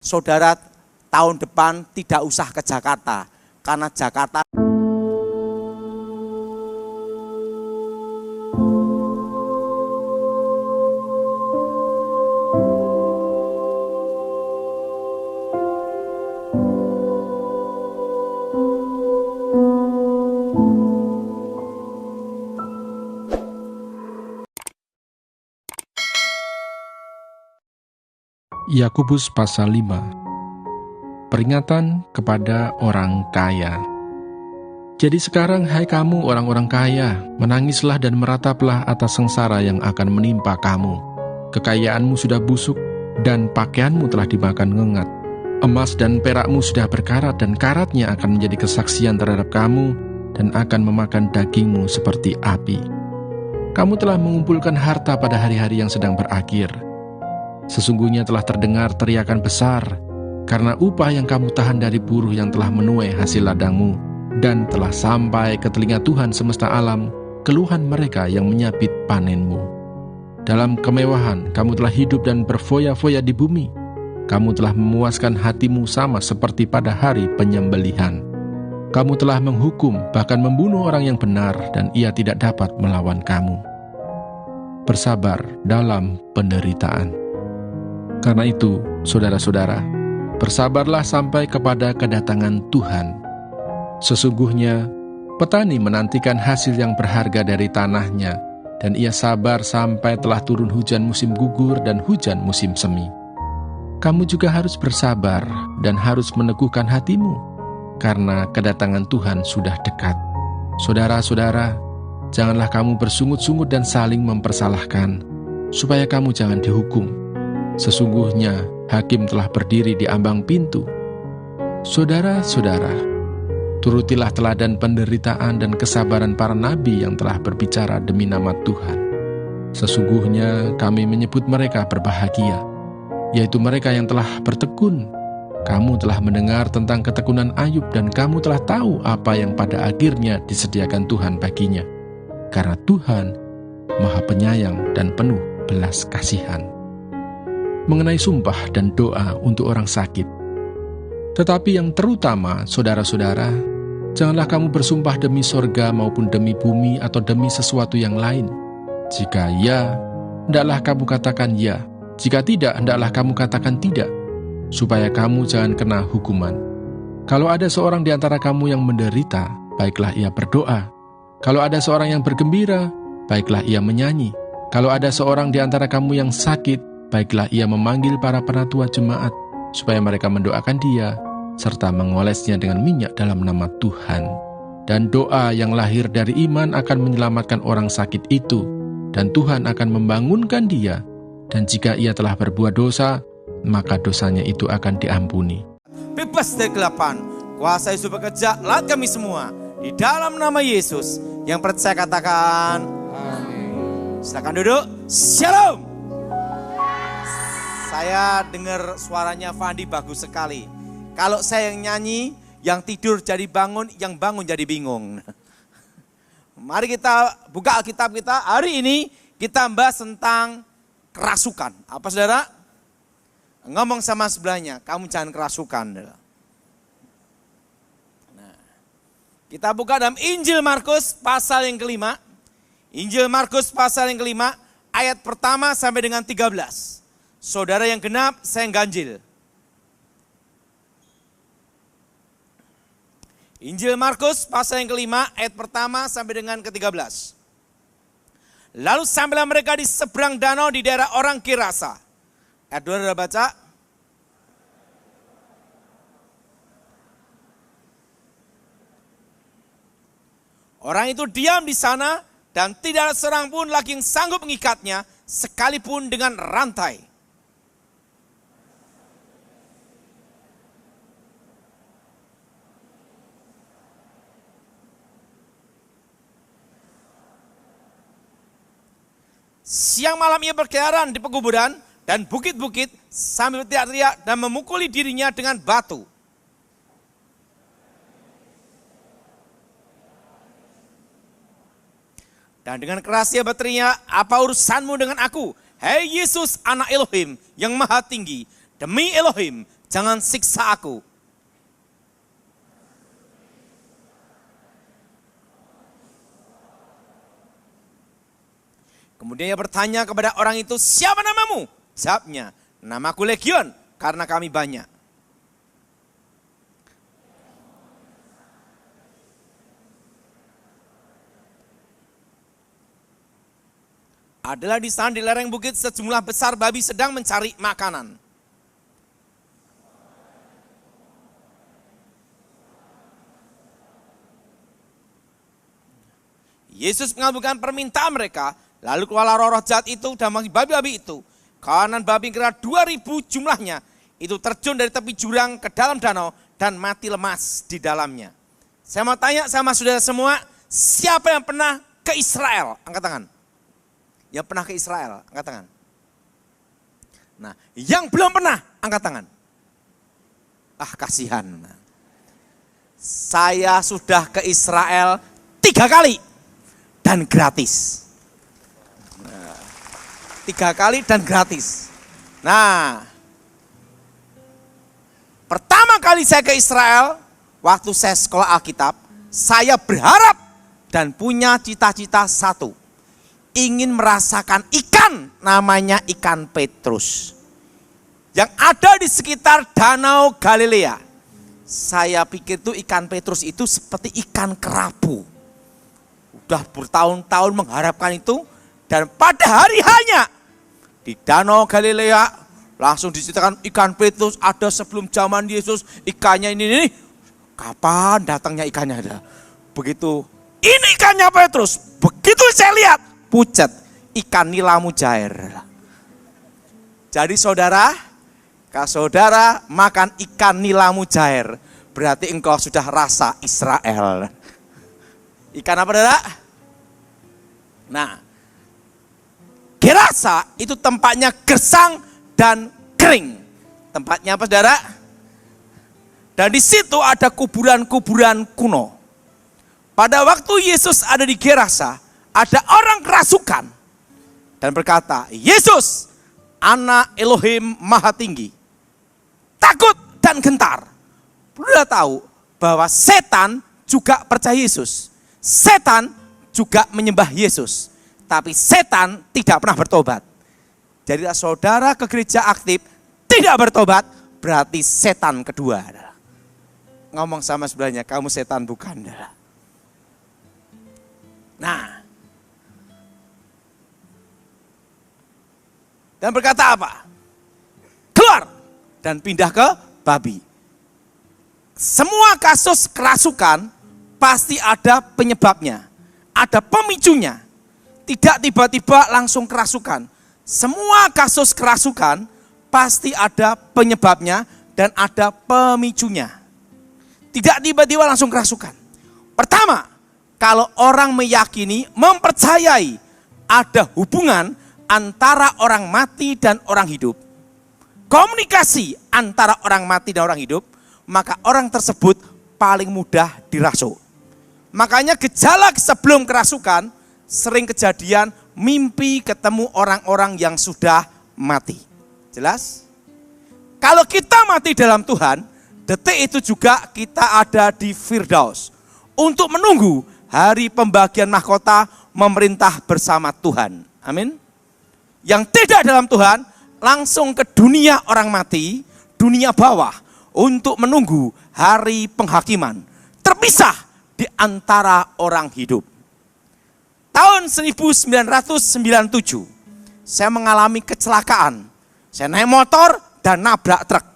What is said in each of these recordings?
Saudara tahun depan tidak usah ke Jakarta, karena Jakarta Yakobus pasal 5. Peringatan kepada orang kaya. Jadi sekarang hai kamu orang-orang kaya, menangislah dan merataplah atas sengsara yang akan menimpa kamu. Kekayaanmu sudah busuk dan pakaianmu telah dimakan ngengat. Emas dan perakmu sudah berkarat dan karatnya akan menjadi kesaksian terhadap kamu dan akan memakan dagingmu seperti api. Kamu telah mengumpulkan harta pada hari-hari yang sedang berakhir. Sesungguhnya telah terdengar teriakan besar, karena upah yang kamu tahan dari buruh yang telah menuai hasil ladangmu, dan telah sampai ke telinga Tuhan semesta alam, keluhan mereka yang menyabit panenmu. Dalam kemewahan kamu telah hidup dan berfoya-foya di bumi. Kamu telah memuaskan hatimu sama seperti pada hari penyembelihan. Kamu telah menghukum, bahkan membunuh orang yang benar, dan ia tidak dapat melawan kamu. Bersabar dalam penderitaan. Karena itu, saudara-saudara, bersabarlah sampai kepada kedatangan Tuhan. Sesungguhnya, petani menantikan hasil yang berharga dari tanahnya, dan ia sabar sampai telah turun hujan musim gugur dan hujan musim semi. Kamu juga harus bersabar dan harus meneguhkan hatimu, karena kedatangan Tuhan sudah dekat. Saudara-saudara, janganlah kamu bersungut-sungut dan saling mempersalahkan, supaya kamu jangan dihukum. Sesungguhnya hakim telah berdiri di ambang pintu. Saudara-saudara, turutilah teladan penderitaan dan kesabaran para nabi yang telah berbicara demi nama Tuhan. Sesungguhnya kami menyebut mereka berbahagia, yaitu mereka yang telah bertekun. Kamu telah mendengar tentang ketekunan Ayub dan kamu telah tahu apa yang pada akhirnya disediakan Tuhan baginya. Karena Tuhan Maha Penyayang dan penuh belas kasihan. Mengenai sumpah dan doa untuk orang sakit. Tetapi yang terutama, saudara-saudara, janganlah kamu bersumpah demi sorga maupun demi bumi atau demi sesuatu yang lain. Jika ya, hendaklah kamu katakan ya. Jika tidak, hendaklah kamu katakan tidak, supaya kamu jangan kena hukuman. Kalau ada seorang di antara kamu yang menderita, baiklah ia berdoa. Kalau ada seorang yang bergembira, baiklah ia menyanyi. Kalau ada seorang di antara kamu yang sakit, baiklah ia memanggil para penatua jemaat, supaya mereka mendoakan dia, serta mengolesnya dengan minyak dalam nama Tuhan. Dan doa yang lahir dari iman akan menyelamatkan orang sakit itu, dan Tuhan akan membangunkan dia, dan jika ia telah berbuat dosa, maka dosanya itu akan diampuni. bebas dari kegelapan, kuasa Yesus bekerja, lahat kami semua, di dalam nama Yesus. Yang percaya katakan, amin. Silakan duduk, shalom. Saya dengar suaranya Fandi bagus sekali. Kalau saya yang nyanyi, yang tidur jadi bangun, yang bangun jadi bingung. Mari kita buka Alkitab kita. Hari ini kita bahas tentang kerasukan. Apa saudara? Ngomong sama sebelahnya, kamu jangan kerasukan. Nah, kita buka dalam Injil Markus pasal yang kelima. Injil Markus pasal yang kelima, ayat pertama sampai dengan 13. Saudara yang genap, saya yang ganjil. Injil Markus pasal yang kelima, ayat pertama sampai dengan ke-13. Lalu sampailah mereka di seberang danau di daerah orang Gerasa. Ayat 2 sudah baca. Orang itu diam di sana dan tidak ada seorang pun lagi yang sanggup mengikatnya, sekalipun dengan rantai. Siang malam ia berkeliaran di pekuburan dan bukit-bukit sambil berteriak-teriak dan memukuli dirinya dengan batu. Dan dengan keras ia berteriak, apa urusanmu dengan aku? Hei Yesus anak Elohim yang maha tinggi. Demi Elohim, Jangan siksa aku. Kemudian ia bertanya kepada orang itu, siapa namamu? Jawabnya, namaku Legion, karena kami banyak. Adalah di sana di lereng bukit sejumlah besar babi sedang mencari makanan. Yesus mengabulkan permintaan mereka, lalu keluarlah roh jahat itu dan memanggil babi-babi itu. Kawanan babi kira 2.000 jumlahnya, itu terjun dari tepi jurang ke dalam danau dan mati lemas di dalamnya. Saya mau tanya sama saudara semua, siapa yang pernah ke Israel? Angkat tangan. Yang pernah ke Israel, angkat tangan. Nah, yang belum pernah, angkat tangan. Ah, kasihan. Saya sudah ke Israel 3 kali dan gratis. 3 kali dan gratis. Nah, pertama kali saya ke Israel, waktu saya sekolah Alkitab, saya berharap dan punya cita-cita satu. Ingin merasakan ikan, namanya ikan Petrus. Yang ada di sekitar Danau Galilea. Saya pikir itu ikan Petrus itu seperti ikan kerapu. Udah bertahun-tahun mengharapkan itu. Dan pada hari hanya di Danau Galilea langsung diceritakan ikan Petrus ada sebelum zaman Yesus. Ikannya ini. Kapan datangnya ikannya ada? Begitu, ini ikannya Petrus. Begitu saya lihat, pucat, ikan nila mujair. Jadi saudara, kalau saudara makan ikan nila mujair, berarti engkau sudah rasa Israel. Ikan apa, saudara? Nah, Gerasa itu tempatnya gersang dan kering. Tempatnya apa, saudara? Dan di situ ada kuburan-kuburan kuno. Pada waktu Yesus ada di Gerasa, ada orang kerasukan dan berkata, Yesus, Anak Elohim Maha Tinggi. Takut dan gentar. Sudah tahu bahwa setan juga percaya Yesus. Setan juga menyembah Yesus. Tapi setan tidak pernah bertobat. Jadi saudara ke gereja aktif tidak bertobat, berarti setan kedua. Ngomong sama sebelahnya, kamu setan bukan. Nah, dan berkata apa? Keluar dan pindah ke babi. Semua kasus kerasukan pasti ada penyebabnya, ada pemicunya. Tidak tiba-tiba langsung kerasukan. Semua kasus kerasukan pasti ada penyebabnya dan ada pemicunya. Tidak tiba-tiba langsung kerasukan. Pertama, kalau orang meyakini, mempercayai ada hubungan antara orang mati dan orang hidup, komunikasi antara orang mati dan orang hidup, maka orang tersebut paling mudah dirasuk. Makanya gejala sebelum kerasukan sering kejadian mimpi ketemu orang-orang yang sudah mati. Jelas? Kalau kita mati dalam Tuhan, detik itu juga kita ada di Firdaus untuk menunggu hari pembagian mahkota memerintah bersama Tuhan. Amin. Yang tidak dalam Tuhan langsung ke dunia orang mati, dunia bawah untuk menunggu hari penghakiman. Terpisah di antara orang hidup. Tahun 1997 saya mengalami kecelakaan. Saya naik motor dan nabrak truk.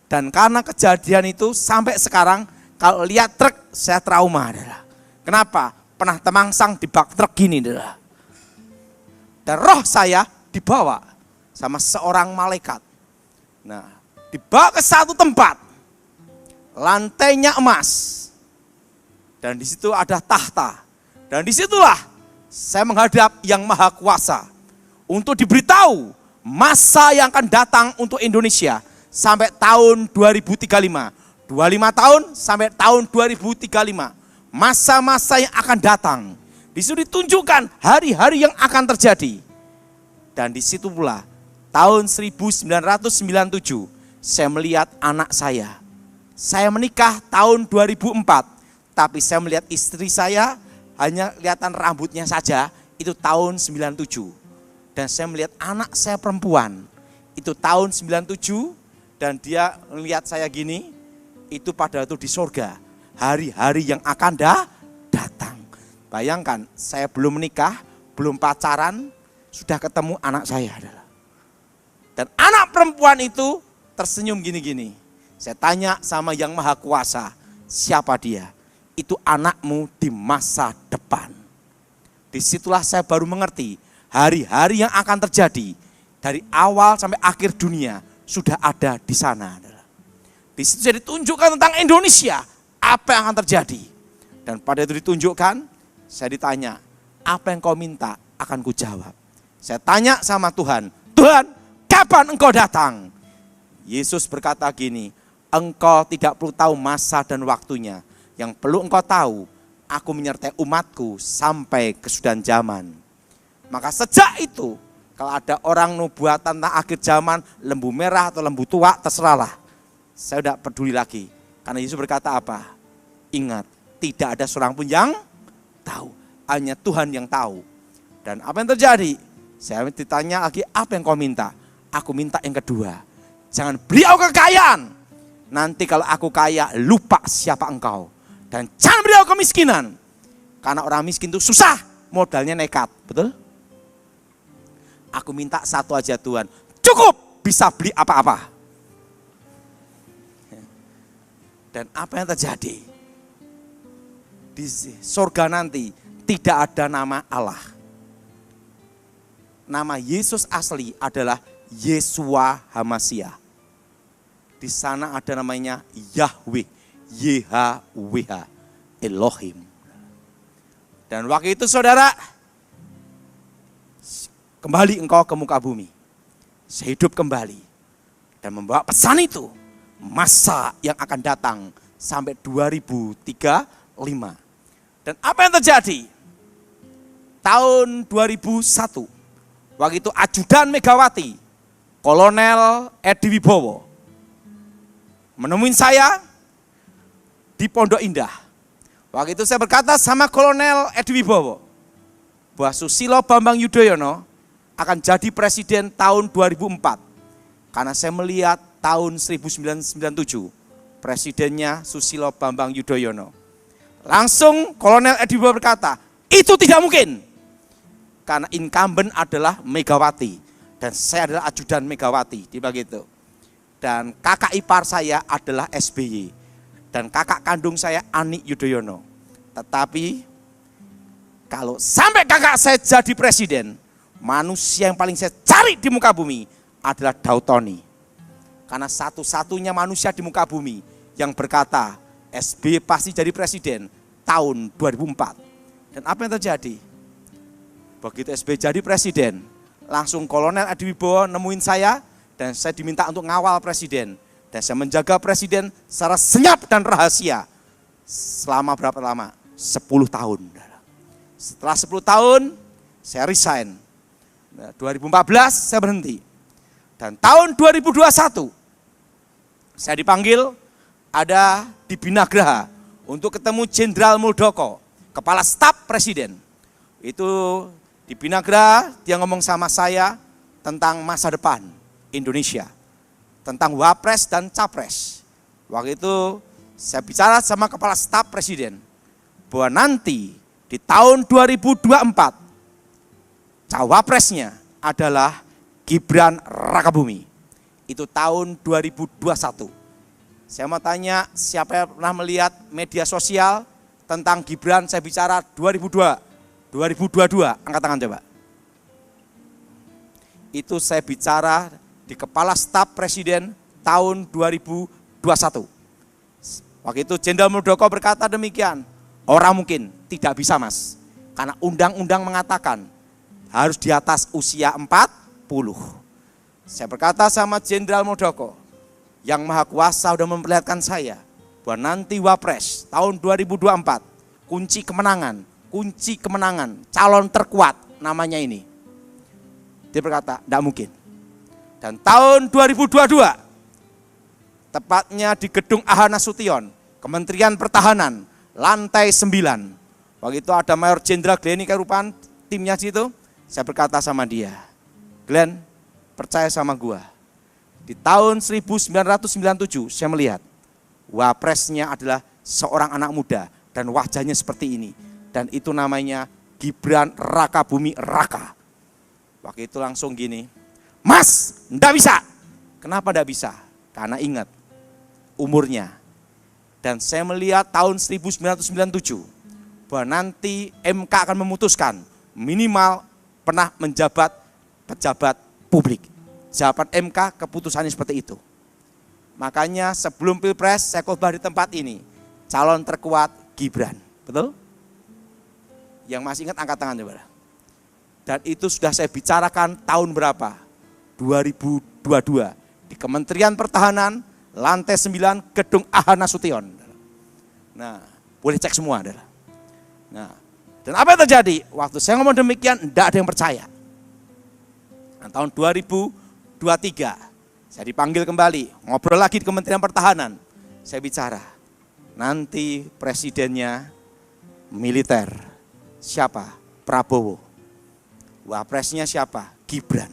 Dan karena kejadian itu sampai sekarang kalau lihat truk saya trauma. Kenapa? Pernah temangsang di bak truk gini. Dan roh saya dibawa sama seorang malaikat. Nah, dibawa ke satu tempat. Lantainya emas. Dan di situ ada tahta. Dan disitulah saya menghadap yang maha kuasa. Untuk diberitahu masa yang akan datang untuk Indonesia. Sampai tahun 2035. 25 tahun sampai tahun 2035. Masa-masa yang akan datang. Di situ ditunjukkan hari-hari yang akan terjadi. Dan di situ pula tahun 1997 saya melihat anak saya. Saya menikah tahun 2004, tapi saya melihat istri saya hanya kelihatan rambutnya saja, itu tahun 97. Dan saya melihat anak saya perempuan, itu tahun 97, dan dia melihat saya gini, itu pada itu di surga. Hari-hari yang akan datang. Bayangkan, saya belum menikah, belum pacaran, sudah ketemu anak saya adalah. Dan anak perempuan itu tersenyum gini-gini. Saya tanya sama Yang Maha Kuasa, siapa dia? Itu anakmu di masa depan. Disitulah saya baru mengerti, hari-hari yang akan terjadi, dari awal sampai akhir dunia, sudah ada di sana. Di situ saya ditunjukkan tentang Indonesia, apa yang akan terjadi. Dan pada itu ditunjukkan, saya ditanya, apa yang kau minta akan kujawab. Saya tanya sama Tuhan, Tuhan, kapan engkau datang? Yesus berkata gini, engkau tidak perlu tahu masa dan waktunya. Yang perlu engkau tahu, aku menyertai umatku sampai kesudahan zaman. Maka sejak itu, kalau ada orang nubuatan tentang akhir zaman, lembu merah atau lembu tua, terserahlah. Saya tidak peduli lagi. Karena Yesus berkata apa? Ingat, tidak ada seorang pun yang tahu. Hanya Tuhan yang tahu. Dan apa yang terjadi? Saya ditanya lagi, apa yang kau minta? Aku minta yang kedua. Jangan beliau kekayaan. Nanti kalau aku kaya, lupa siapa engkau. Dan jangan beliau kemiskinan. Karena orang miskin itu susah, modalnya nekat. Betul? Aku minta satu aja Tuhan. Cukup bisa beli apa-apa. Dan apa yang terjadi? Di surga nanti tidak ada nama Allah. Nama Yesus asli adalah Yeshua HaMashiach. Di sana ada namanya Yahweh, YHWH, Elohim. Dan waktu itu saudara, kembali engkau ke muka bumi. Saya hidup kembali. Dan membawa pesan itu, masa yang akan datang sampai 2035. Dan apa yang terjadi? Tahun 2001, waktu itu ajudan Megawati, Kolonel Edi Wibowo, menemuin saya di Pondok Indah. Waktu itu saya berkata sama Kolonel Edi Wibowo, bahwa Susilo Bambang Yudhoyono akan jadi presiden tahun 2004. Karena saya melihat tahun 1997, presidennya Susilo Bambang Yudhoyono. Langsung Kolonel Edi Wibowo berkata, itu tidak mungkin. Karena incumbent adalah Megawati. Dan saya adalah ajudan Megawati, begitu. Dan kakak ipar saya adalah SBY. Dan kakak kandung saya Ani Yudhoyono. Tetapi kalau sampai kakak saya jadi presiden, manusia yang paling saya cari di muka bumi adalah Daud Tony. Karena satu-satunya manusia di muka bumi yang berkata SBY pasti jadi presiden tahun 2004. Dan apa yang terjadi? Begitu SBY jadi presiden, langsung Kolonel Edi Wibowo nemuin saya, dan saya diminta untuk ngawal presiden. Dan saya menjaga presiden secara senyap dan rahasia. Selama berapa lama? 10 tahun. Setelah 10 tahun, saya resign. 2014 saya berhenti. Dan tahun 2021, saya dipanggil ada di Binagraha untuk ketemu Jenderal Muldoko, Kepala Staf Presiden. Itu di Binagraha, dia ngomong sama saya tentang masa depan Indonesia, tentang Wapres dan Capres. Waktu itu saya bicara sama Kepala Staf Presiden bahwa nanti di tahun 2024 Cawapresnya adalah Gibran Rakabumi. Itu tahun 2021. Saya mau tanya siapa yang pernah melihat media sosial tentang Gibran, saya bicara 2022, angkat tangan coba. Itu saya bicara di Kepala Staf Presiden tahun 2021. Waktu itu Jenderal Muldoko berkata demikian, orang mungkin tidak bisa mas, karena undang-undang mengatakan harus di atas usia 40. Saya berkata sama Jenderal Muldoko, Yang Maha Kuasa sudah memperlihatkan saya bahwa nanti Wapres tahun 2024, kunci kemenangan, calon terkuat namanya ini. Dia berkata, tidak mungkin. Dan tahun 2022, tepatnya di gedung AH Nasution, Kementerian Pertahanan, lantai 9. Waktu itu ada Mayor Jenderal Glenny Kerupan, timnya situ. Saya berkata sama dia, Glenn, percaya sama gua. Di tahun 1997 saya melihat wapresnya adalah seorang anak muda dan wajahnya seperti ini. Dan itu namanya Gibran Rakabumi Raka. Waktu itu langsung gini, Mas, enggak bisa. Kenapa enggak bisa? Karena ingat umurnya. Dan saya melihat tahun 1997 bahwa nanti MK akan memutuskan minimal pernah menjabat pejabat publik. Jawaban MK keputusannya seperti itu. Makanya sebelum Pilpres saya khotbah di tempat ini, calon terkuat Gibran. Betul? Yang masih ingat angkat tangan coba. Dan itu sudah saya bicarakan tahun berapa? 2022 di Kementerian Pertahanan, lantai 9 gedung AH Nasution. Nah, boleh cek semua. Nah, dan apa yang terjadi? Waktu saya ngomong demikian, tidak ada yang percaya. Nah, tahun 2023, saya dipanggil kembali, ngobrol lagi di Kementerian Pertahanan. Saya bicara, nanti presidennya militer. Siapa? Prabowo. Wapresnya siapa? Gibran.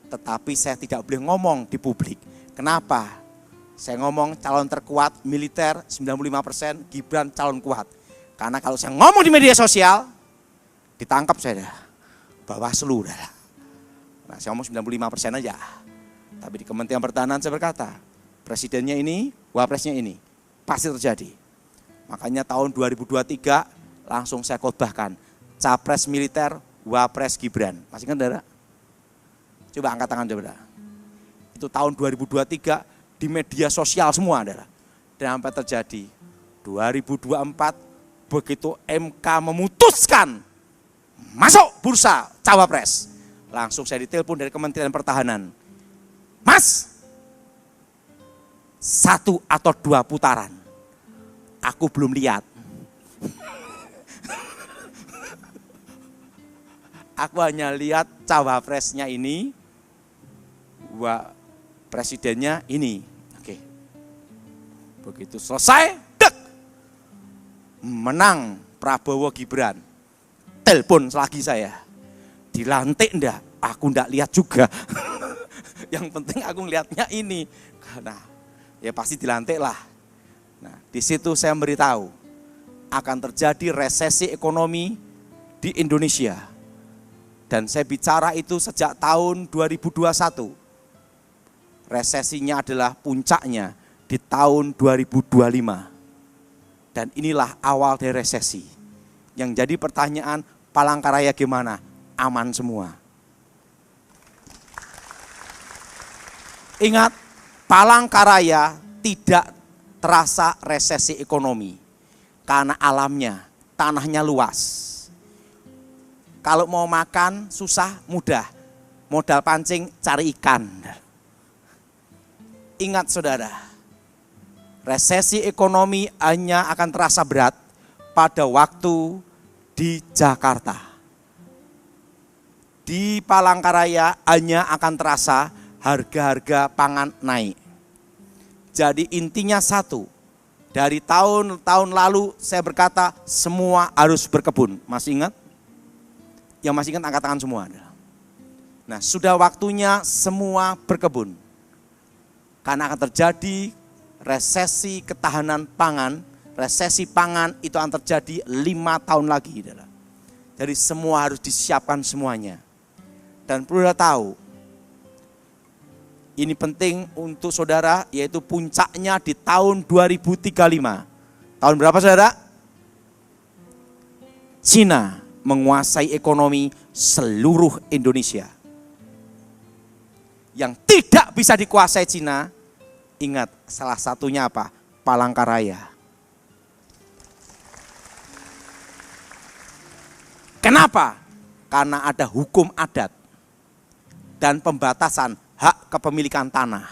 Tetapi saya tidak boleh ngomong di publik. Kenapa? Saya ngomong calon terkuat militer 95%, Gibran calon kuat. Karena kalau saya ngomong di media sosial, ditangkap saya dah. Bawaslu dah. Nah, saya ngomong 95% aja. Tapi di Kementerian Pertahanan saya berkata, presidennya ini, wapresnya ini. Pasti terjadi. Makanya tahun 2023 langsung saya khotbahkan. Capres militer, wapres Gibran. Masih ingat, saudara? Coba angkat tangan, saudara. Itu tahun 2023 di media sosial semua, saudara. Dan sampai terjadi 2024 begitu MK memutuskan masuk bursa cawapres, langsung saya ditelepon dari Kementerian Pertahanan, Mas, 1 atau 2 putaran, aku belum lihat. Aku hanya lihat cawapresnya ini, presidennya ini. Oke. Begitu selesai, menang Prabowo Gibran, telepon lagi saya, dilantik enggak? Aku enggak lihat juga. Yang penting aku ngelihatnya ini. Nah, ya pasti dilantik lah. Nah, di situ saya memberitahu akan terjadi resesi ekonomi di Indonesia. Dan saya bicara itu sejak tahun 2021. Resesinya adalah puncaknya di tahun 2025. Dan inilah awal dari resesi. Yang jadi pertanyaan, Palangkaraya gimana? Aman semua. Ingat, Palangkaraya tidak terasa resesi ekonomi. Karena alamnya, tanahnya luas. Kalau mau makan susah, mudah. Modal pancing, cari ikan. Ingat saudara, resesi ekonomi hanya akan terasa berat pada waktu di Jakarta. Di Palangkaraya hanya akan terasa harga-harga pangan naik. Jadi intinya satu, dari tahun lalu saya berkata semua harus berkebun. Masih ingat? Yang masih ingat angkat tangan semua. Nah, sudah waktunya semua berkebun. Karena akan terjadi resesi ketahanan pangan, resesi pangan itu akan terjadi 5 tahun lagi. Jadi semua harus disiapkan semuanya. Dan perlu tahu, ini penting untuk saudara, yaitu puncaknya di tahun 2035. Tahun berapa saudara? Cina menguasai ekonomi seluruh Indonesia. Yang tidak bisa dikuasai Cina, ingat salah satunya apa? Palangkaraya. Kenapa? Karena ada hukum adat dan pembatasan hak kepemilikan tanah.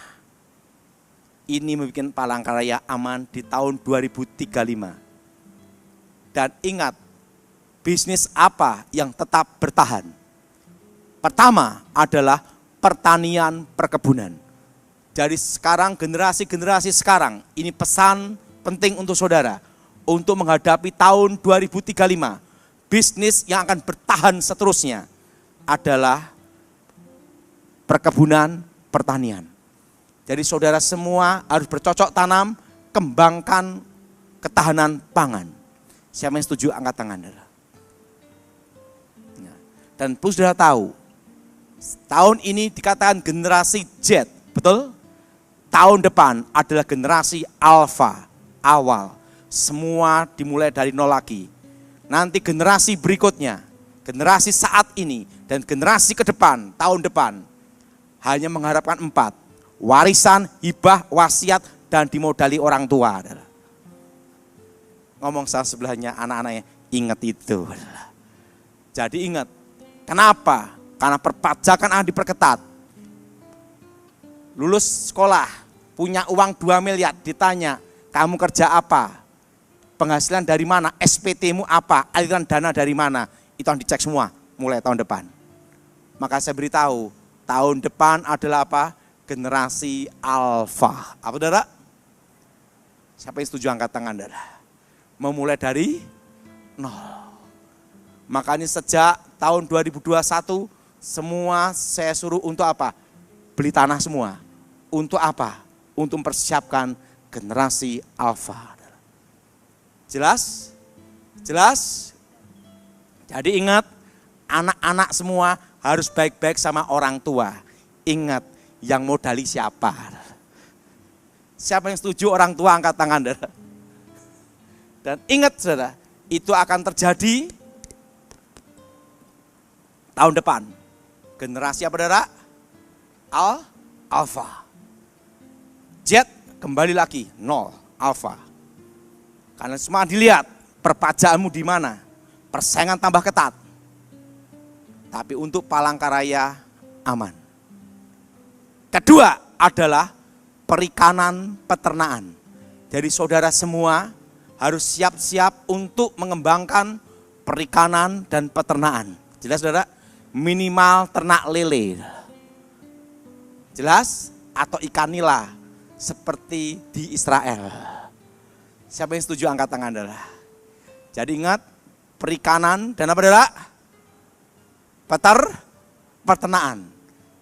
Ini membuat Palangkaraya aman di tahun 2035. Dan ingat, bisnis apa yang tetap bertahan? Pertama adalah pertanian perkebunan. Jadi sekarang generasi-generasi sekarang, ini pesan penting untuk saudara. Untuk menghadapi tahun 2035, bisnis yang akan bertahan seterusnya adalah perkebunan, pertanian. Jadi saudara semua harus bercocok tanam, kembangkan ketahanan pangan. Siapa yang setuju angkat tangan? Dan perlu saudara tahu, tahun ini dikatakan generasi Z, betul? Tahun depan adalah generasi alfa, awal. Semua dimulai dari nol lagi. Nanti generasi berikutnya, generasi saat ini, dan generasi ke depan, tahun depan, hanya mengharapkan 4. Warisan, hibah, wasiat, dan dimodali orang tua. Ngomong sama sebelahnya, anak-anaknya, ingat itu. Jadi ingat, kenapa? Karena perpajakan akan diperketat. Lulus sekolah, punya uang 2 miliar, ditanya, kamu kerja apa? Penghasilan dari mana? SPT-mu apa? Aliran dana dari mana? Itu yang dicek semua, mulai tahun depan. Maka saya beritahu, tahun depan adalah apa? Generasi alfa. Apa saudara? Siapa yang setuju angkat tangan saudara? Memulai dari nol. Makanya sejak tahun 2021, semua saya suruh untuk apa? Beli tanah semua. Untuk apa? Untuk mempersiapkan generasi alfa. Jelas? Jelas? Jadi ingat, anak-anak semua harus baik-baik sama orang tua. Ingat, yang modali siapa? Siapa yang setuju orang tua angkat tangan. Dan ingat saudara, itu akan terjadi tahun depan. Generasi apa saudara? Alfa. Z kembali lagi, nol, alfa. Karena semua dilihat, perpajaanmu di mana, persaingan tambah ketat. Tapi untuk Palangkaraya aman. Kedua adalah perikanan peternakan. Jadi saudara semua harus siap-siap untuk mengembangkan perikanan dan peternakan. Jelas saudara? Minimal ternak lele. Jelas? Atau ikan nila seperti di Israel. Siapa yang setuju angkat tangan saudara? Jadi ingat, perikanan dan apa saudara? Peternakan.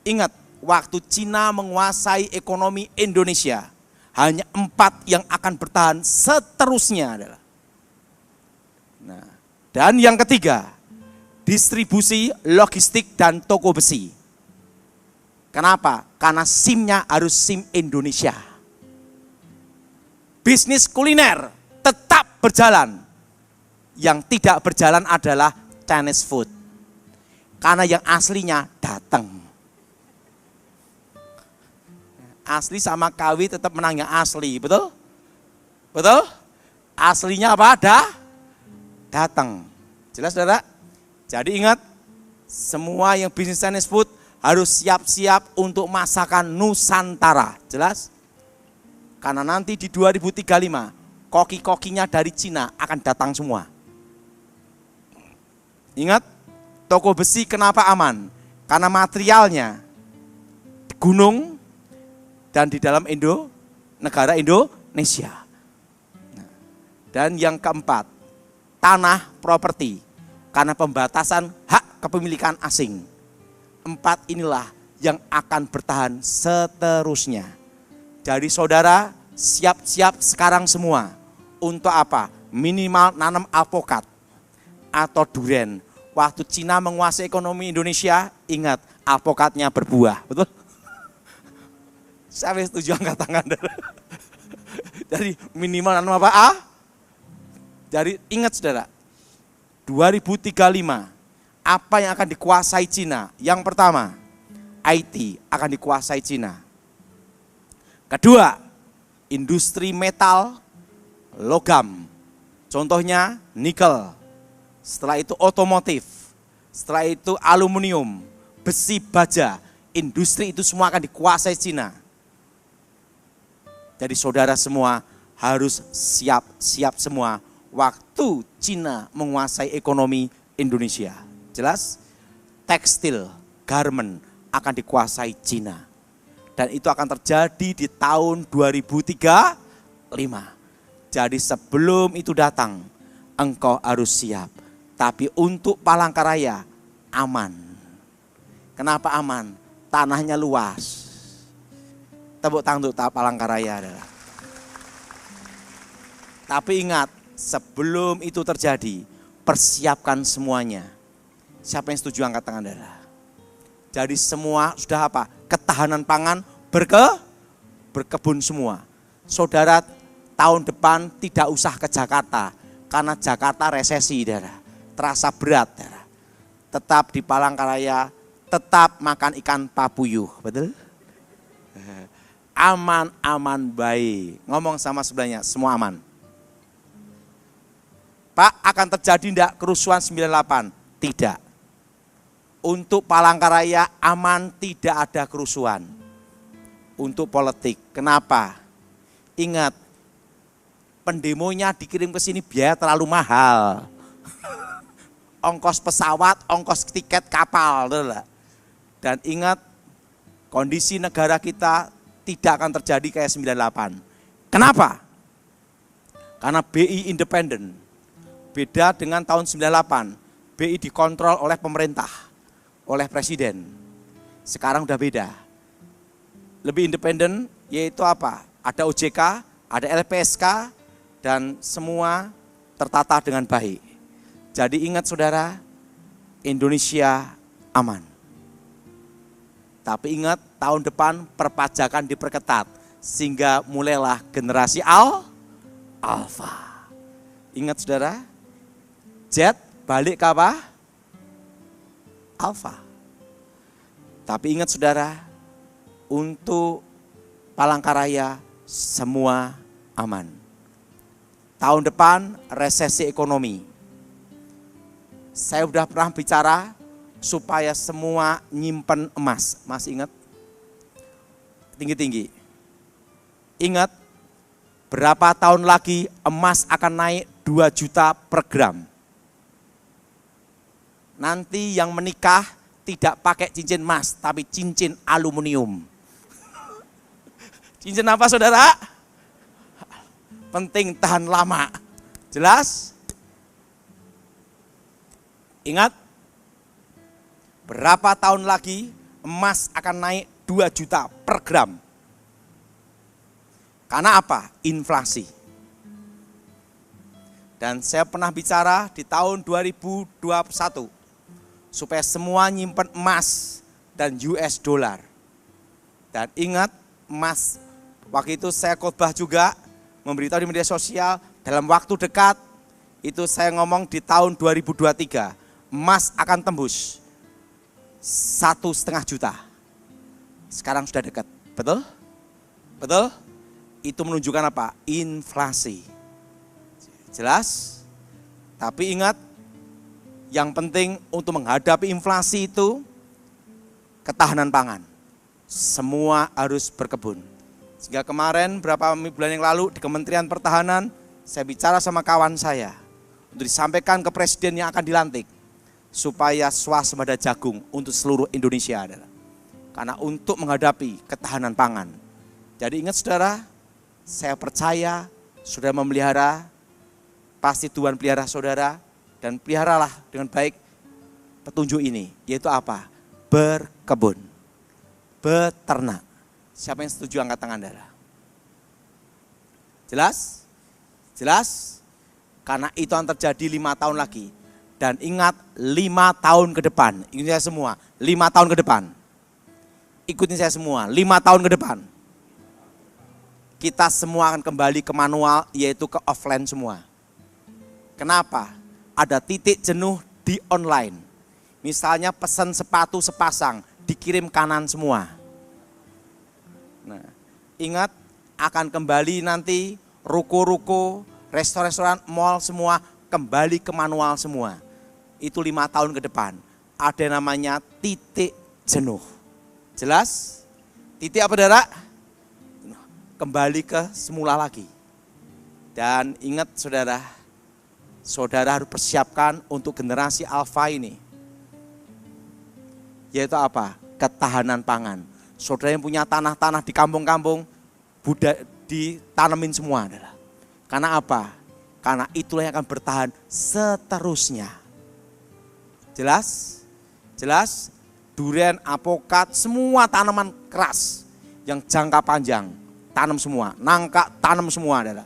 Ingat, waktu Cina menguasai ekonomi Indonesia, hanya 4 yang akan bertahan seterusnya adalah. Nah, dan yang ketiga, distribusi, logistik, dan toko besi. Kenapa? Karena SIM-nya harus SIM Indonesia. Bisnis kuliner tetap berjalan. Yang tidak berjalan adalah Chinese food. Karena yang aslinya datang. Asli sama KW tetap menang yang asli, betul? Betul? Aslinya apa? Datang. Jelas saudara? Jadi ingat, semua yang bisnis Chinese food harus siap-siap untuk masakan Nusantara. Jelas? Karena nanti di 2035, koki-kokinya dari Cina akan datang semua. Ingat, toko besi kenapa aman? Karena materialnya gunung dan di dalam negara Indonesia. Dan yang keempat, tanah properti. Karena pembatasan hak kepemilikan asing. 4 inilah yang akan bertahan seterusnya. Jadi saudara siap-siap sekarang semua. Untuk apa? Minimal nanam alpukat atau duren. Waktu Cina menguasai ekonomi Indonesia, ingat alpukatnya berbuah. Betul? Saya setuju angkat tangan. Jadi minimal nanam apa? Jadi ingat saudara, 2035 apa yang akan dikuasai Cina? Yang pertama, IT akan dikuasai Cina. Kedua, industri metal, logam. Contohnya nikel. Setelah itu otomotif. Setelah itu aluminium, besi baja. Industri itu semua akan dikuasai Cina. Jadi saudara semua harus siap-siap semua waktu Cina menguasai ekonomi Indonesia. Jelas? Tekstil, garment akan dikuasai Cina. Dan itu akan terjadi di tahun 2035. Jadi sebelum itu datang, engkau harus siap. Tapi untuk Palangkaraya aman. Kenapa aman? Tanahnya luas. Tepuk tangan untuk Palangkaraya. Adalah. Tapi ingat, sebelum itu terjadi, persiapkan semuanya. Siapa yang setuju angkat tangan, saudara? Jadi semua sudah apa? Ketahanan pangan berkebun semua. Saudara tahun depan tidak usah ke Jakarta. Karena Jakarta resesi, saudara. Terasa berat, saudara. Tetap di Palangkaraya, tetap makan ikan papuyuh, betul? Aman-aman baik. Ngomong sama sebelahnya, semua aman. Pak, akan terjadi enggak kerusuhan 98? Tidak. Untuk Palangkaraya aman, tidak ada kerusuhan. Untuk politik, kenapa? Ingat, pendemonya dikirim ke sini biaya terlalu mahal. Ongkos pesawat, ongkos tiket kapal. Dan ingat, kondisi negara kita tidak akan terjadi kayak 98. Kenapa? Karena BI independen. Beda dengan tahun 98, BI dikontrol oleh pemerintah. Oleh presiden. Sekarang udah beda. Lebih independen yaitu apa? Ada OJK, ada LPSK, dan semua tertata dengan baik. Jadi ingat saudara, Indonesia aman. Tapi ingat tahun depan perpajakan diperketat. Sehingga mulailah generasi Alpha. Ingat saudara, Z balik ke apa? Alpha. Tapi ingat saudara, untuk Palangkaraya semua aman. Tahun depan resesi ekonomi. Saya sudah pernah bicara supaya semua nyimpen emas. Masih ingat? Tinggi-tinggi. Ingat, berapa tahun lagi emas akan naik 2 juta per gram. Nanti yang menikah tidak pakai cincin emas, tapi cincin aluminium. Cincin apa saudara? Penting tahan lama. Jelas? Ingat, berapa tahun lagi emas akan naik 2 juta per gram. Karena apa? Inflasi. Dan saya pernah bicara di tahun 2021. Supaya semua nyimpen emas dan US dollar. Dan ingat, emas, waktu itu saya khotbah juga, memberitahu di media sosial, dalam waktu dekat, itu saya ngomong di tahun 2023, emas akan tembus 1,5 juta. Sekarang sudah dekat, betul? Betul? Itu menunjukkan apa? Inflasi. Jelas? Tapi ingat, yang penting untuk menghadapi inflasi itu ketahanan pangan. Semua harus berkebun. Sehingga kemarin beberapa bulan yang lalu di Kementerian Pertahanan saya bicara sama kawan saya untuk disampaikan ke presiden yang akan dilantik supaya swasembada jagung untuk seluruh Indonesia adalah. Karena untuk menghadapi ketahanan pangan. Jadi ingat saudara, saya percaya saudara memelihara, pasti Tuhan pelihara saudara. Dan peliharalah dengan baik petunjuk ini, yaitu apa? Berkebun, beternak. Siapa yang setuju angkat tangan saudara? Jelas? Jelas? Karena itu akan terjadi 5 tahun lagi. Dan ingat 5 tahun ke depan, ikutin saya semua, 5 tahun ke depan. Ikutin saya semua, 5 tahun ke depan. Kita semua akan kembali ke manual, yaitu ke offline semua. Kenapa? Ada titik jenuh di online. Misalnya pesan sepatu sepasang, dikirim kanan semua. Nah, ingat akan kembali nanti ruko-ruko, restoran-restoran, mall semua kembali ke manual semua. Itu 5 tahun ke depan. Ada namanya titik jenuh. Jelas? Titik apa saudara? Kembali ke semula lagi. Dan ingat saudara, saudara harus persiapkan untuk generasi Alpha ini. Yaitu apa? Ketahanan pangan. saudara yang punya tanah-tanah di kampung-kampung, ditanemin semua adalah. Karena apa? Karena itulah yang akan bertahan seterusnya. Jelas? Jelas? Durian, apokat, semua tanaman keras yang jangka panjang, tanam semua. Nangka, tanam semua adalah.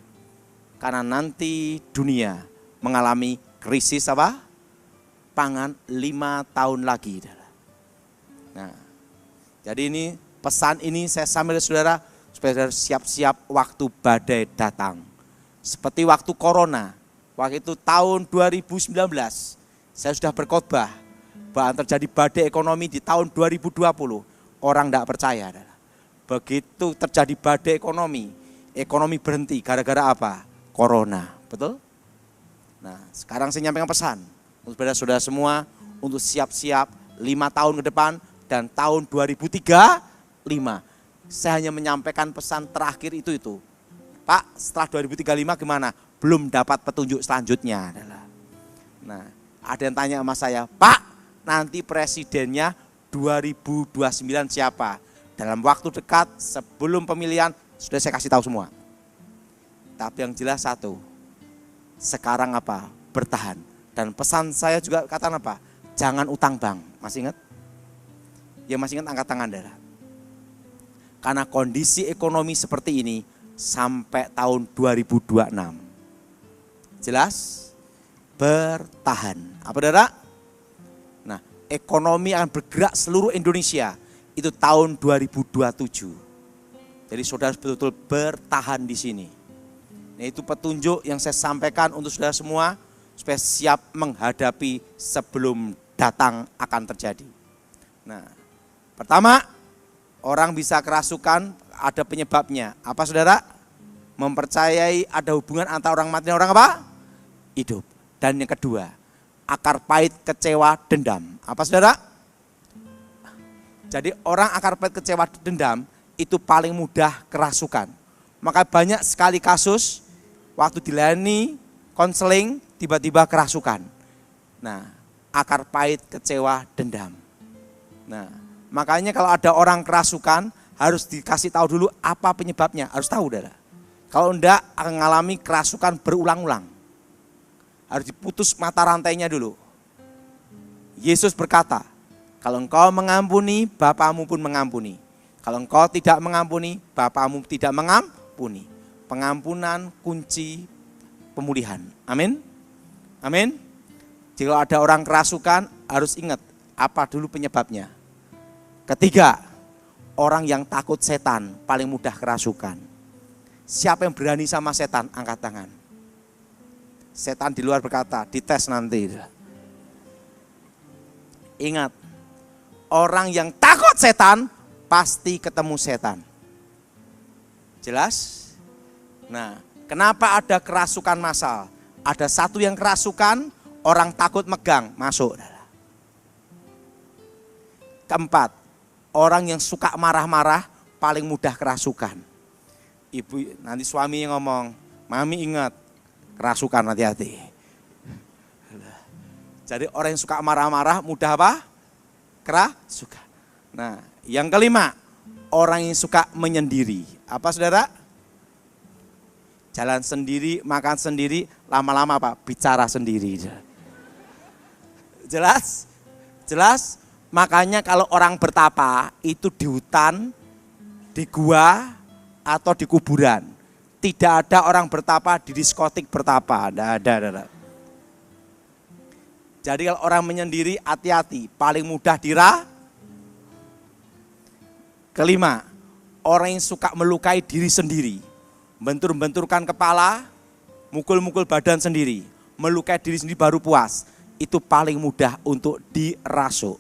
Karena nanti dunia mengalami krisis apa? Pangan 5 tahun lagi. Nah, jadi ini pesan ini saya sampaikan saudara supaya saudara siap-siap waktu badai datang. Seperti waktu corona, waktu itu tahun 2019, saya sudah berkhotbah bahwa terjadi badai ekonomi di tahun 2020. Orang tidak percaya. Begitu terjadi badai ekonomi berhenti gara-gara apa? Corona, betul? Nah, sekarang saya nyampaikan pesan untuk saudara semua untuk siap-siap 5 tahun ke depan dan tahun 2035. Saya hanya menyampaikan pesan terakhir itu. Pak, setelah 2035 gimana? Belum dapat petunjuk selanjutnya. Nah, ada yang tanya sama saya, Pak, nanti presidennya 2029 siapa? Dalam waktu dekat sebelum pemilihan sudah saya kasih tahu semua. Tapi yang jelas satu, sekarang apa? Bertahan. Dan pesan saya juga kata apa? Jangan utang bank. Masih ingat? Ya masih ingat, angkat tangan darah. Karena kondisi ekonomi seperti ini sampai tahun 2026. Jelas? Bertahan. Apa darah? Nah, ekonomi akan bergerak seluruh Indonesia itu tahun 2027. Jadi saudara betul-betul bertahan di sini. Nah, itu petunjuk yang saya sampaikan untuk saudara semua supaya siap menghadapi sebelum datang akan terjadi. Nah, pertama, orang bisa kerasukan, ada penyebabnya. Apa saudara? Mempercayai ada hubungan antara orang mati dan orang apa? Hidup. Dan yang kedua, akar pahit, kecewa, dendam. Apa saudara? Jadi orang akar pahit, kecewa, dendam itu paling mudah kerasukan. Maka banyak sekali kasus waktu dilayani konseling tiba-tiba kerasukan. Nah, akar pahit, kecewa, dendam. Nah, makanya kalau ada orang kerasukan harus dikasih tahu dulu apa penyebabnya, harus tahu saudara. Kalau enggak akan mengalami kerasukan berulang-ulang. Harus diputus mata rantainya dulu. Yesus berkata, kalau engkau mengampuni, Bapamu pun mengampuni. Kalau engkau tidak mengampuni, Bapamu tidak mengampuni. Pengampunan kunci pemulihan. Amin. Amin. Jika ada orang kerasukan harus ingat apa dulu penyebabnya. Ketiga, orang yang takut setan paling mudah kerasukan. Siapa yang berani sama setan? Angkat tangan. Setan di luar berkata, dites nanti. Ingat, orang yang takut setan pasti ketemu setan. Jelas? Nah, kenapa ada kerasukan massal? Ada satu yang kerasukan, orang takut megang, masuk. Keempat, orang yang suka marah-marah paling mudah kerasukan. Ibu, nanti suami yang ngomong, mami ingat, kerasukan, hati-hati. Jadi orang yang suka marah-marah mudah apa? Kerasukan. Nah, yang kelima, orang yang suka menyendiri. Apa saudara? Jalan sendiri, makan sendiri, lama-lama apa? Bicara sendiri. Jelas? Jelas? Makanya kalau orang bertapa itu di hutan, di gua, atau di kuburan. Tidak ada orang bertapa di diskotik bertapa. Tidak ada. Jadi kalau orang menyendiri, hati-hati. Paling mudah Kelima, orang yang suka melukai diri sendiri. Bentur-benturkan kepala, mukul-mukul badan sendiri. Melukai diri sendiri baru puas. Itu paling mudah untuk dirasuk.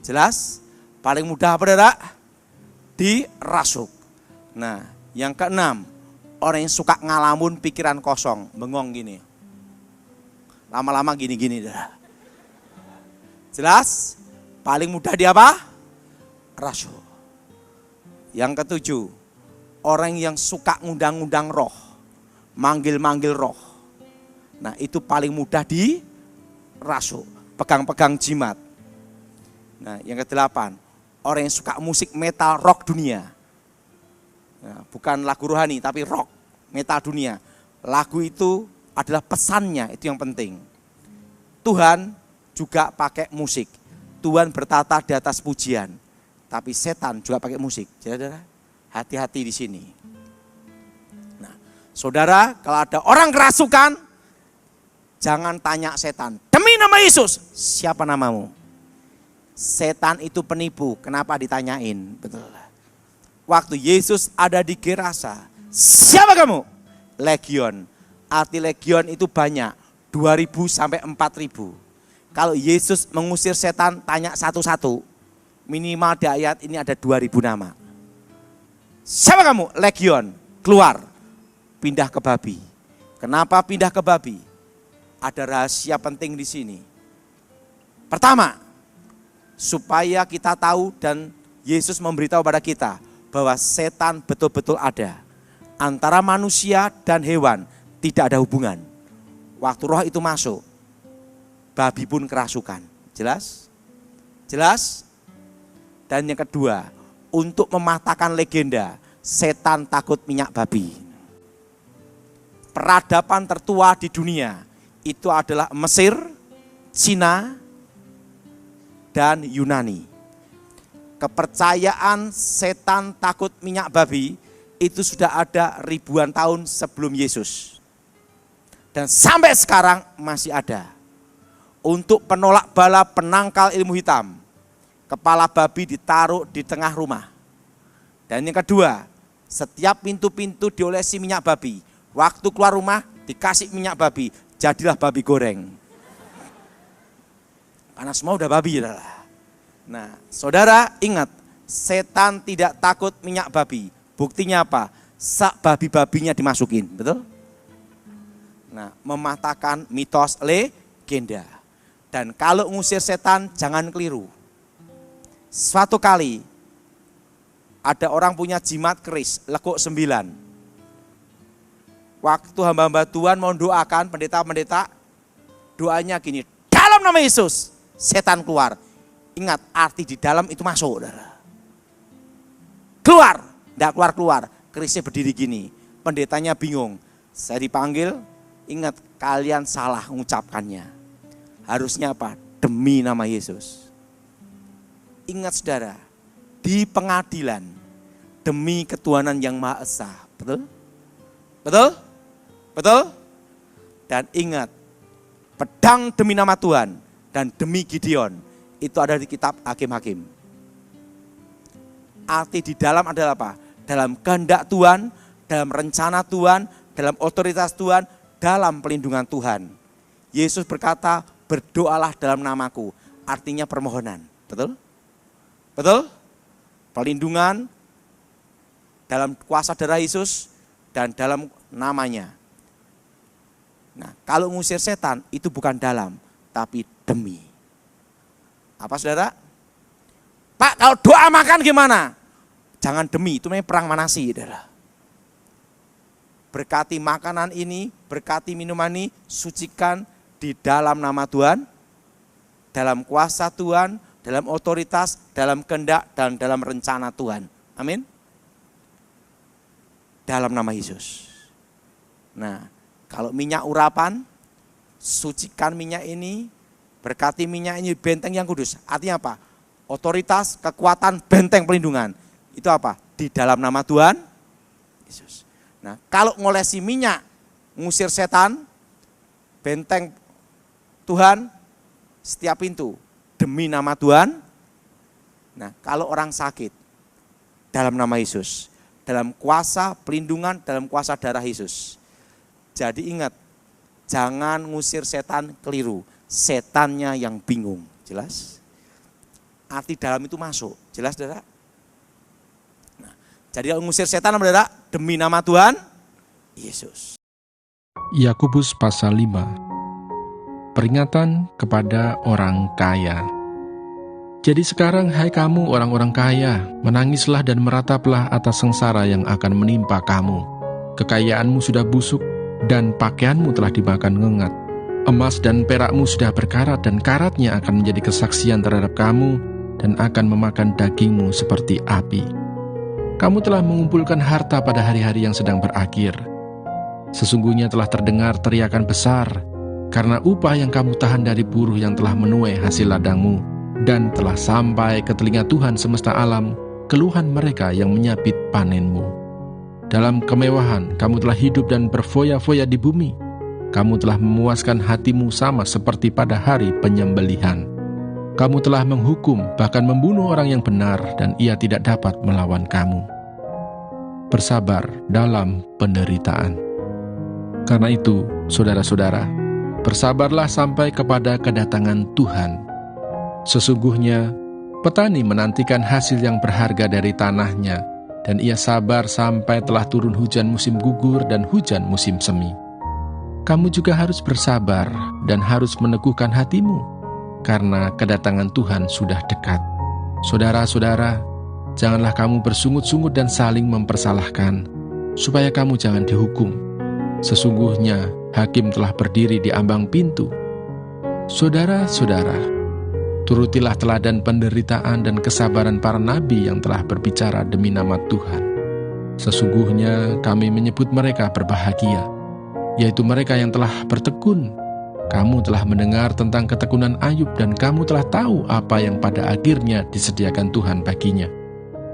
Jelas? Paling mudah apa saudara? Dirasuk. Nah, yang keenam, orang yang suka ngalamun pikiran kosong, bengong gini. Lama-lama gini-gini. Jelas? Paling mudah di apa? Rasuk. Yang ketujuh, orang yang suka ngundang-ngundang roh, manggil-manggil roh. Nah, itu paling mudah dirasuk, pegang-pegang jimat. Nah, yang kedelapan, orang yang suka musik metal rock dunia. Nah, bukan lagu rohani tapi rock, metal dunia. Lagu itu adalah pesannya, itu yang penting. Tuhan juga pakai musik. Tuhan bertata di atas pujian. Tapi setan juga pakai musik. Jadi hati-hati di sini. Nah, saudara, kalau ada orang kerasukan, jangan tanya setan. Demi nama Yesus, siapa namamu? Setan itu penipu, kenapa ditanyain? Betul. Waktu Yesus ada di Gerasa, siapa kamu? Legion. Arti legion itu banyak, 2.000 sampai 4.000. Kalau Yesus mengusir setan, tanya satu-satu. Minimal di ayat ini ada 2.000 nama. Siapa kamu? Legion. Keluar. Pindah ke babi. Kenapa pindah ke babi? Ada rahasia penting di sini. Pertama, supaya kita tahu dan Yesus memberitahu pada kita bahwa setan betul-betul ada. Antara manusia dan hewan tidak ada hubungan. Waktu roh itu masuk, babi pun kerasukan. Jelas? Jelas? Dan yang kedua, untuk mematahkan legenda, setan takut minyak babi. Peradaban tertua di dunia itu adalah Mesir, Cina, dan Yunani. Kepercayaan setan takut minyak babi itu sudah ada ribuan tahun sebelum Yesus. Dan sampai sekarang masih ada. Untuk penolak bala penangkal ilmu hitam, kepala babi ditaruh di tengah rumah. Dan yang kedua, setiap pintu-pintu diolesi minyak babi. Waktu keluar rumah dikasih minyak babi, jadilah babi goreng. Karena semua udah babi lah. Nah, saudara ingat, setan tidak takut minyak babi. Buktinya apa? Sak babi-babinya dimasukin, betul? Nah, mematahkan mitos legenda. Dan kalau ngusir setan jangan keliru. Suatu kali ada orang punya jimat keris, lekuk 9. Waktu hamba-hamba Tuhan mau doakan, pendeta-pendeta doanya gini, dalam nama Yesus, setan keluar. Ingat, arti di dalam itu masuk. Keluar, tidak keluar-keluar. Kerisnya berdiri gini, pendetanya bingung. Saya dipanggil, ingat kalian salah mengucapkannya. Harusnya apa? Demi nama Yesus. Ingat saudara, di pengadilan, demi ketuhanan yang Maha Esa. Betul? Betul? Betul? Dan ingat, pedang demi nama Tuhan dan demi Gideon, itu ada di kitab Hakim-Hakim. Arti di dalam adalah apa? Dalam kehendak Tuhan, dalam rencana Tuhan, dalam otoritas Tuhan, dalam pelindungan Tuhan. Yesus berkata, berdoalah dalam namaku, artinya permohonan. Betul? Betul? Pelindungan dalam kuasa darah Yesus dan dalam namanya. Nah, kalau ngusir setan itu bukan dalam, tapi demi. Apa saudara? Pak, kalau doa makan gimana? Jangan demi, itu namanya perang manasi. Saudara. Berkati makanan ini, berkati minuman ini, sucikan di dalam nama Tuhan, dalam kuasa Tuhan, dalam otoritas, dalam kehendak, dan dalam rencana Tuhan. Amin. Dalam nama Yesus. Nah, kalau minyak urapan, sucikan minyak ini, berkati minyak ini benteng yang kudus. Artinya apa? Otoritas, kekuatan, benteng pelindungan. Itu apa? Di dalam nama Tuhan Yesus. Nah, kalau ngolesi minyak, ngusir setan, benteng Tuhan, setiap pintu, demi nama Tuhan. Nah, kalau orang sakit, dalam nama Yesus. Dalam kuasa pelindungan, dalam kuasa darah Yesus. Jadi ingat, jangan ngusir setan keliru. Setannya yang bingung, jelas? Arti dalam itu masuk, jelas saudara? Nah, jadi kalau ngusir setan saudara, demi nama Tuhan Yesus. Yakobus pasal 5. Peringatan kepada orang kaya. Jadi sekarang hai kamu orang-orang kaya, menangislah dan merataplah atas sengsara yang akan menimpa kamu. Kekayaanmu sudah busuk dan pakaianmu telah dimakan ngengat. Emas dan perakmu sudah berkarat dan karatnya akan menjadi kesaksian terhadap kamu dan akan memakan dagingmu seperti api. Kamu telah mengumpulkan harta pada hari-hari yang sedang berakhir. Sesungguhnya telah terdengar teriakan besar, karena upah yang kamu tahan dari buruh yang telah menuai hasil ladangmu, dan telah sampai ke telinga Tuhan semesta alam keluhan mereka yang menyabit panenmu. Dalam kemewahan kamu telah hidup dan berfoya-foya di bumi. Kamu telah memuaskan hatimu sama seperti pada hari penyembelihan. Kamu telah menghukum, bahkan membunuh orang yang benar, dan ia tidak dapat melawan kamu. Bersabar dalam penderitaan. Karena itu, saudara-saudara, bersabarlah sampai kepada kedatangan Tuhan. Sesungguhnya, petani menantikan hasil yang berharga dari tanahnya, dan ia sabar sampai telah turun hujan musim gugur dan hujan musim semi. Kamu juga harus bersabar dan harus meneguhkan hatimu, karena kedatangan Tuhan sudah dekat. Saudara-saudara, janganlah kamu bersungut-sungut dan saling mempersalahkan, supaya kamu jangan dihukum. Sesungguhnya hakim telah berdiri di ambang pintu. Saudara-saudara, turutilah teladan penderitaan dan kesabaran para nabi yang telah berbicara demi nama Tuhan. Sesungguhnya kami menyebut mereka berbahagia, yaitu mereka yang telah bertekun. Kamu telah mendengar tentang ketekunan Ayub, dan kamu telah tahu apa yang pada akhirnya disediakan Tuhan baginya.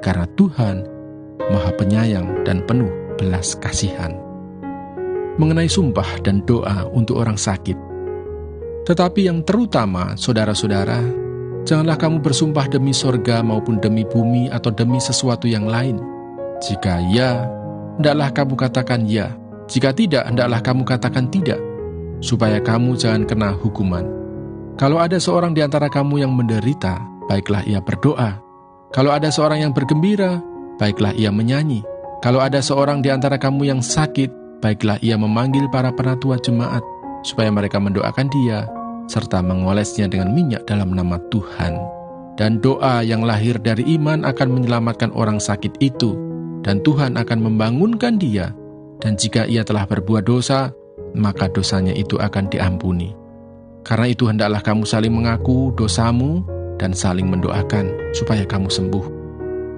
Karena Tuhan Maha Penyayang dan penuh belas kasihan. Mengenai sumpah dan doa untuk orang sakit. Tetapi yang terutama, saudara-saudara, janganlah kamu bersumpah demi sorga maupun demi bumi atau demi sesuatu yang lain. Jika ya, hendaklah kamu katakan ya. Jika tidak, hendaklah kamu katakan tidak, supaya kamu jangan kena hukuman. Kalau ada seorang di antara kamu yang menderita, baiklah ia berdoa. Kalau ada seorang yang bergembira, baiklah ia menyanyi. Kalau ada seorang di antara kamu yang sakit, baiklah ia memanggil para penatua jemaat, supaya mereka mendoakan dia, serta mengolesnya dengan minyak dalam nama Tuhan. Dan doa yang lahir dari iman akan menyelamatkan orang sakit itu, dan Tuhan akan membangunkan dia. Dan jika ia telah berbuat dosa, maka dosanya itu akan diampuni. Karena itu hendaklah kamu saling mengaku dosamu dan saling mendoakan supaya kamu sembuh.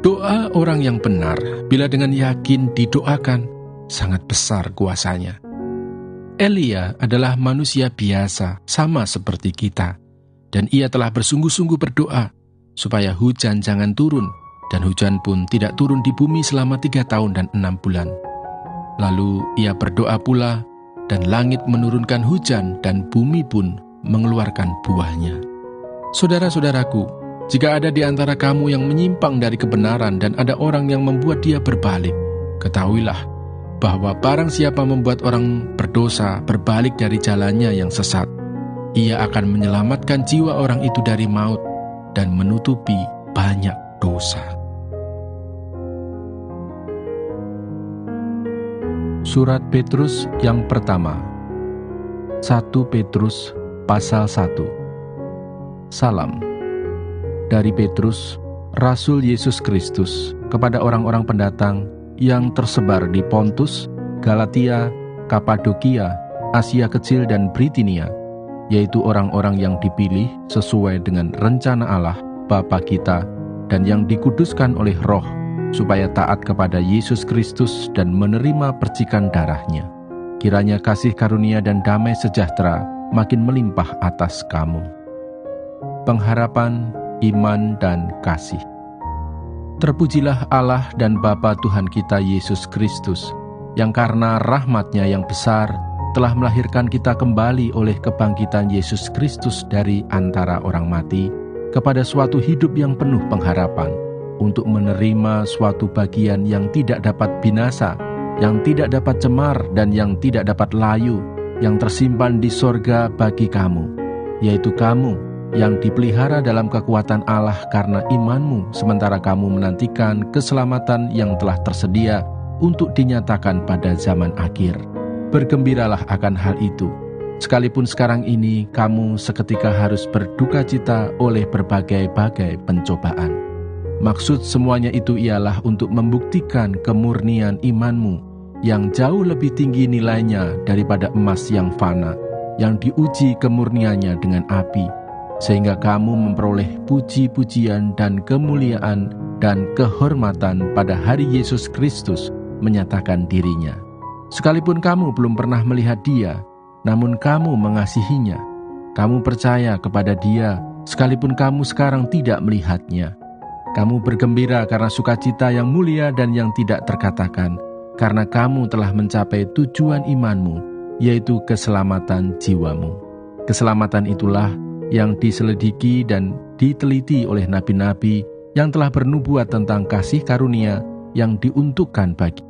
Doa orang yang benar, bila dengan yakin didoakan, sangat besar kuasanya. Elia adalah manusia biasa, sama seperti kita. Dan ia telah bersungguh-sungguh berdoa, supaya hujan jangan turun, dan hujan pun tidak turun di bumi selama 3 tahun dan 6 bulan. Lalu ia berdoa pula, dan langit menurunkan hujan, dan bumi pun mengeluarkan buahnya. Saudara-saudaraku, jika ada di antara kamu yang menyimpang dari kebenaran dan ada orang yang membuat dia berbalik, ketahuilah bahwa barang siapa membuat orang berdosa berbalik dari jalannya yang sesat, ia akan menyelamatkan jiwa orang itu dari maut dan menutupi banyak dosa. Surat Petrus yang pertama. 1 Petrus pasal 1. Salam dari Petrus, Rasul Yesus Kristus, kepada orang-orang pendatang yang tersebar di Pontus, Galatia, Kapadokia, Asia Kecil dan Britinia, yaitu orang-orang yang dipilih sesuai dengan rencana Allah Bapa kita dan yang dikuduskan oleh Roh, supaya taat kepada Yesus Kristus dan menerima percikan darahnya. Kiranya kasih karunia dan damai sejahtera makin melimpah atas kamu. Pengharapan, iman, dan kasih. Terpujilah Allah dan Bapa Tuhan kita Yesus Kristus, yang karena rahmat-Nya yang besar telah melahirkan kita kembali oleh kebangkitan Yesus Kristus dari antara orang mati, kepada suatu hidup yang penuh pengharapan, untuk menerima suatu bagian yang tidak dapat binasa, yang tidak dapat cemar, dan yang tidak dapat layu, yang tersimpan di sorga bagi kamu, yaitu kamu yang dipelihara dalam kekuatan Allah karena imanmu, sementara kamu menantikan keselamatan yang telah tersedia untuk dinyatakan pada zaman akhir. Bergembiralah akan hal itu, sekalipun sekarang ini kamu seketika harus berduka cita oleh berbagai-bagai pencobaan. Maksud semuanya itu ialah untuk membuktikan kemurnian imanmu yang jauh lebih tinggi nilainya daripada emas yang fana, yang diuji kemurniannya dengan api, sehingga kamu memperoleh puji-pujian dan kemuliaan dan kehormatan pada hari Yesus Kristus menyatakan dirinya. Sekalipun kamu belum pernah melihat Dia, namun kamu mengasihinya. Kamu percaya kepada Dia, sekalipun kamu sekarang tidak melihatnya. Kamu bergembira karena sukacita yang mulia dan yang tidak terkatakan, karena kamu telah mencapai tujuan imanmu, yaitu keselamatan jiwamu. Keselamatan itulah yang diselidiki dan diteliti oleh nabi-nabi yang telah bernubuat tentang kasih karunia yang diuntukkan bagi